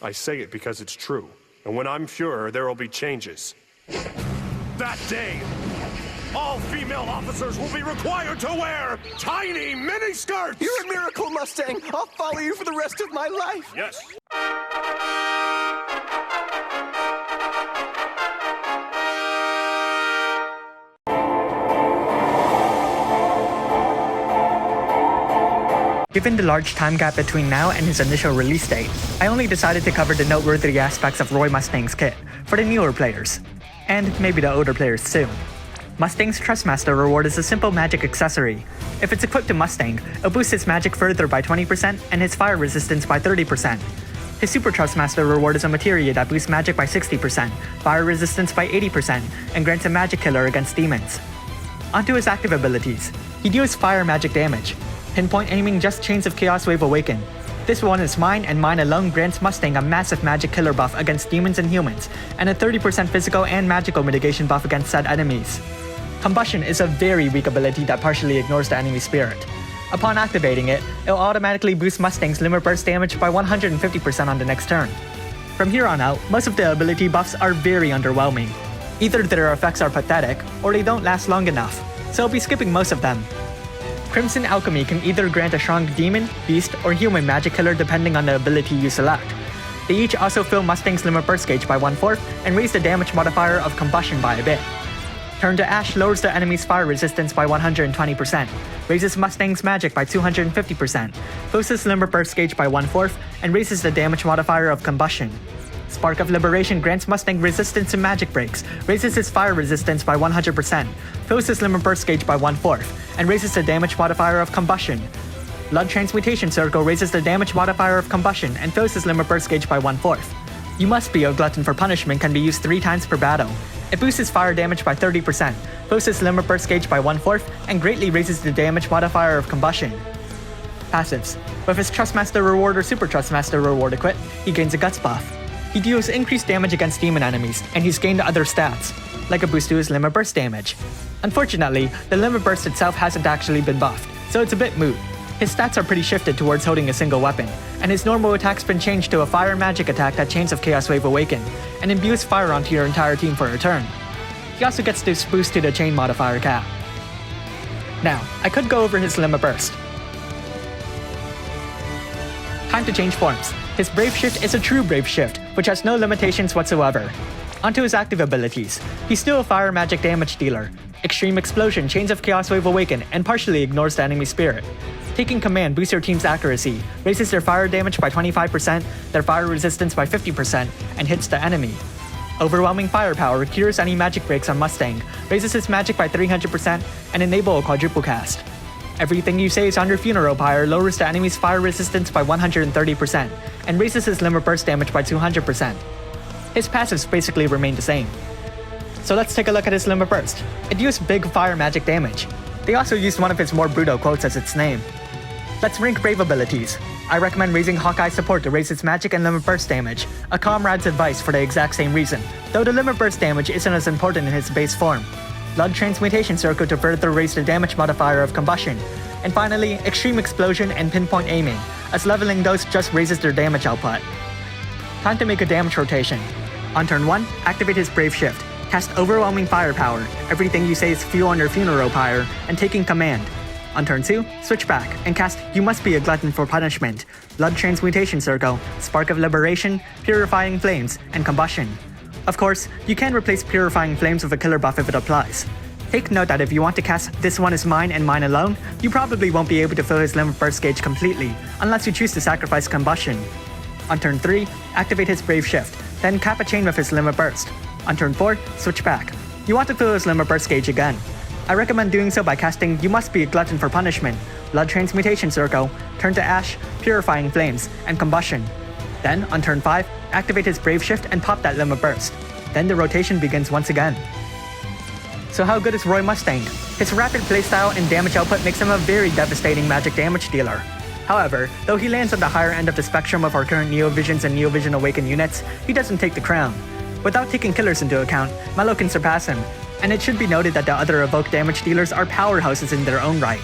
I say it because it's true. And when I'm sure, there will be changes. That day, all female officers will be required to wear tiny miniskirts! You're a miracle, Mustang! I'll follow you for the rest of my life! Yes. Given the large time gap between now and his initial release date, I only decided to cover the noteworthy aspects of Roy Mustang's kit for the newer players, and maybe the older players too. Mustang's Trustmaster reward is a simple magic accessory. If it's equipped to Mustang, it'll boost his magic further by 20% and his fire resistance by 30%. His Super Trustmaster reward is a materia that boosts magic by 60%, fire resistance by 80%, and grants a magic killer against demons. Onto his active abilities. He deals fire magic damage. Pinpoint aiming just Chains of Chaos Wave Awaken. This one is mine and mine alone grants Mustang a massive magic killer buff against demons and humans, and a 30% physical and magical mitigation buff against said enemies. Combustion is a very weak ability that partially ignores the enemy spirit. Upon activating it, it'll automatically boost Mustang's limit burst damage by 150% on the next turn. From here on out, most of the ability buffs are very underwhelming. Either their effects are pathetic, or they don't last long enough, so I'll be skipping most of them. Crimson Alchemy can either grant a strong demon, beast, or human magic killer depending on the ability you select. They each also fill Mustang's limit burst gauge by 1/4 and raise the damage modifier of Combustion by a bit. Turn to Ash lowers the enemy's fire resistance by 120%, raises Mustang's magic by 250%, fills his limit burst gauge by 1/4, and raises the damage modifier of Combustion. Spark of Liberation grants Mustang resistance to magic breaks, raises his fire resistance by 100%, fills his limit burst gauge by 1/4, and raises the damage modifier of Combustion. Blood Transmutation Circle raises the damage modifier of Combustion and fills his limit burst gauge by 1/4. You Must Be a Glutton for Punishment can be used 3 times per battle. It boosts his fire damage by 30%, fills his limit burst gauge by 1/4, and greatly raises the damage modifier of Combustion. Passives. With his Trustmaster reward or Super Trustmaster reward equipped, he gains a Guts buff. He deals increased damage against demon enemies, and he's gained other stats, like a boost to his limit burst damage. Unfortunately, the limit burst itself hasn't actually been buffed, so it's a bit moot. His stats are pretty shifted towards holding a single weapon, and his normal attack's been changed to a fire magic attack that Chains of Chaos Wave Awaken, and imbues fire onto your entire team for a turn. He also gets this boost to the chain modifier cap. Now, I could go over his limit burst. Time to change forms. His Brave Shift is a true Brave Shift, which has no limitations whatsoever. Onto his active abilities. He's still a fire magic damage dealer. Extreme Explosion, Chains of Chaos Wave Awaken, and partially ignores the enemy spirit. Taking Command boosts your team's accuracy, raises their fire damage by 25%, their fire resistance by 50%, and hits the enemy. Overwhelming Firepower cures any magic breaks on Mustang, raises his magic by 300%, and enable a quadruple cast. Everything You Say Is on Your Funeral Pyre lowers the enemy's fire resistance by 130%, and raises his limit burst damage by 200%. His passives basically remain the same. So let's take a look at his limit burst. It used big fire magic damage. They also used one of his more brutal quotes as its name. Let's rank Brave abilities. I recommend raising Hawkeye's support to raise its magic and limit burst damage, a comrade's advice for the exact same reason, though the limit burst damage isn't as important in his base form. Blood Transmutation Circle to further raise the damage modifier of Combustion. And finally, Extreme Explosion and Pinpoint Aiming, as leveling those just raises their damage output. Time to make a damage rotation. On turn 1, activate his Brave Shift, cast Overwhelming Firepower, Everything You Say Is Fuel on Your Funeral Pyre, and Taking Command. On turn 2, switch back and cast You Must Be a Glutton for Punishment, Blood Transmutation Circle, Spark of Liberation, Purifying Flames, and Combustion. Of course, you can replace Purifying Flames with a killer buff if it applies. Take note that if you want to cast This One Is Mine and Mine Alone, you probably won't be able to fill his limit burst gauge completely, unless you choose to sacrifice Combustion. On turn 3, activate his Brave Shift, then cap a chain with his limit burst. On turn 4, switch back. You want to fill his limit burst gauge again. I recommend doing so by casting You Must Be a Glutton for Punishment, Blood Transmutation Circle, turn to Ash, Purifying Flames, and Combustion. Then, on turn 5, activate his Brave Shift and pop that limit burst. Then the rotation begins once again. So how good is Roy Mustang? His rapid playstyle and damage output makes him a very devastating magic damage dealer. However, though he lands on the higher end of the spectrum of our current Neovisions and Neovision Awakened units, he doesn't take the crown. Without taking killers into account, Mello can surpass him, and it should be noted that the other evoked damage dealers are powerhouses in their own right.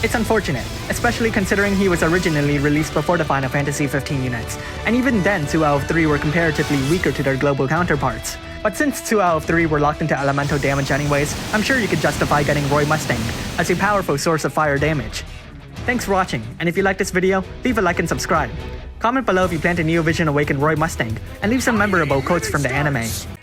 It's unfortunate, especially considering he was originally released before the Final Fantasy 15 units, and even then 2 out of 3 were comparatively weaker to their global counterparts. But since 2 out of 3 were locked into elemental damage anyways, I'm sure you could justify getting Roy Mustang as a powerful source of fire damage. Thanks for watching, and if you like this video, leave a like and subscribe. Comment below if you plan to Neo Vision Awaken Roy Mustang, and leave some memorable quotes from the anime.